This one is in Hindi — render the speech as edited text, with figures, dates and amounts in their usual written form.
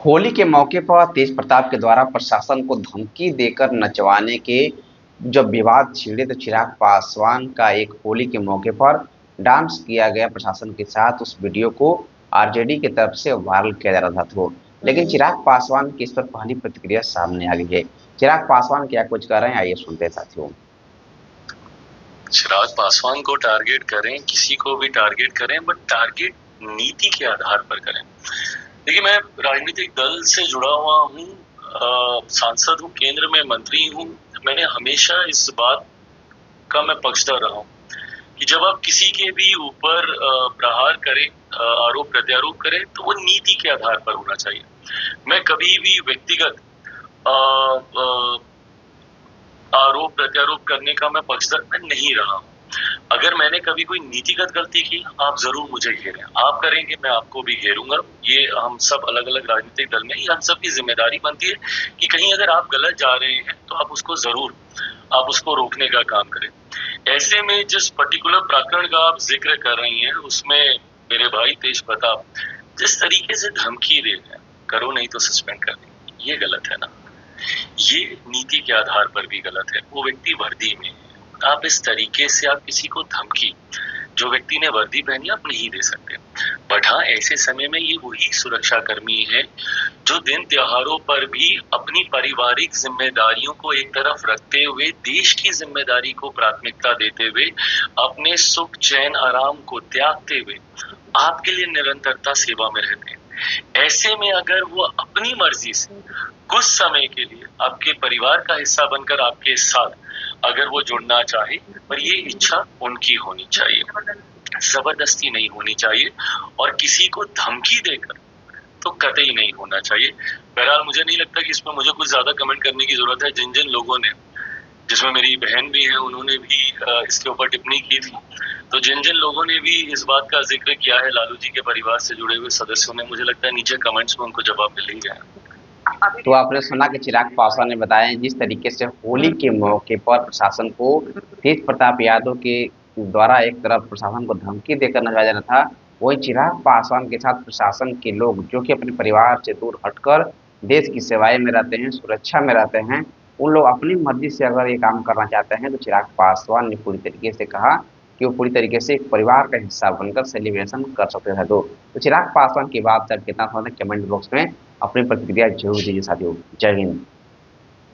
होली के मौके पर तेज प्रताप के द्वारा प्रशासन को धमकी देकर नचवाने के जब विवाद छिड़े तो चिराग पासवान का एक होली के मौके पर डांस किया गया प्रशासन के साथ उस वीडियो को आरजेडी की तरफ से वायरल किया जा रहा था। तो लेकिन चिराग पासवान की इस पर पहली प्रतिक्रिया सामने आ गई है। चिराग पासवान क्या कुछ कर रहे हैं, आइए सुनते हैं साथियों। चिराग पासवान को टारगेट करें, किसी को भी टारगेट करें, बट टारगेट नीति के आधार पर करें। देखिए, मैं राजनीतिक दल से जुड़ा हुआ हूँ, सांसद हूँ, केंद्र में मंत्री हूँ। मैंने हमेशा इस बात का मैं पक्षधर रहा हूँ कि जब आप किसी के भी ऊपर प्रहार करें, आरोप प्रत्यारोप करें, तो वो नीति के आधार पर होना चाहिए। मैं कभी भी व्यक्तिगत आरोप प्रत्यारोप करने का मैं पक्षधर मैं नहीं रहा हूँ। अगर मैंने कभी कोई नीतिगत गलती की, आप जरूर मुझे घेरें। आप करेंगे, मैं आपको भी घेरूंगा। ये हम सब अलग अलग राजनीतिक दल में ये हम सब की जिम्मेदारी बनती है कि कहीं अगर आप गलत जा रहे हैं तो आप उसको जरूर आप उसको रोकने का काम करें। ऐसे में जिस पर्टिकुलर प्रकरण का आप जिक्र कर रही हैं, उसमें मेरे भाई तेज प्रताप जिस तरीके से धमकी दे रहे हैं, करो नहीं तो सस्पेंड कर देंगे, ये गलत है ना। ये नीति के आधार पर भी गलत है। वो व्यक्ति वर्दी में है, आप इस तरीके से आप किसी को धमकी, जो व्यक्ति ने वर्दी पहनी, आप नहीं दे सकते। बट हाँ, ऐसे समय में ये वही सुरक्षा कर्मी है जो दिन त्योहारों पर भी अपनी पारिवारिक जिम्मेदारियों को एक तरफ रखते हुए, देश की जिम्मेदारी को प्राथमिकता देते हुए, अपने सुख चैन आराम को त्यागते हुए आपके लिए निरंतरता सेवा में रहते हैं। ऐसे में अगर वो अपनी मर्जी से कुछ समय के लिए आपके परिवार का हिस्सा बनकर आपके साथ अगर वो जुड़ना चाहे, पर ये इच्छा उनकी होनी चाहिए, जबरदस्ती नहीं होनी चाहिए, और किसी को धमकी देकर तो कतई नहीं होना चाहिए। बहरहाल मुझे नहीं लगता कि इसमें मुझे कुछ ज्यादा कमेंट करने की जरूरत है। जिन जिन लोगों ने, जिसमें मेरी बहन भी है, उन्होंने भी इसके ऊपर टिप्पणी की थी, तो जिन जिन लोगों ने भी इस बात का जिक्र किया है, लालू जी के परिवार से जुड़े हुए सदस्यों ने, मुझे लगता है नीचे कमेंट्स में उनको जवाब मिल ही गया। तो आपने सुना कि चिराग पासवान ने बताया जिस तरीके से होली के मौके पर प्रशासन को तेज प्रताप यादव के द्वारा एक तरफ प्रशासन को धमकी देकर नजवाया जाना था, वही चिराग पासवान के साथ प्रशासन के लोग जो कि अपने परिवार से दूर हटकर देश की सेवाएं में रहते हैं, सुरक्षा में रहते हैं, उन लोग अपनी मर्जी से अगर ये काम करना चाहते हैं तो चिराग पासवान ने पूरी तरीके से कहा कि वो पूरी तरीके से एक परिवार का हिस्सा बनकर सेलिब्रेशन कर सकते हैं। तो चिराग पासवान की बात पर कितना समझते हैं, कमेंट बॉक्स में अपनी प्रतिक्रिया जरूर दीजिए साथियों। जय हिंद।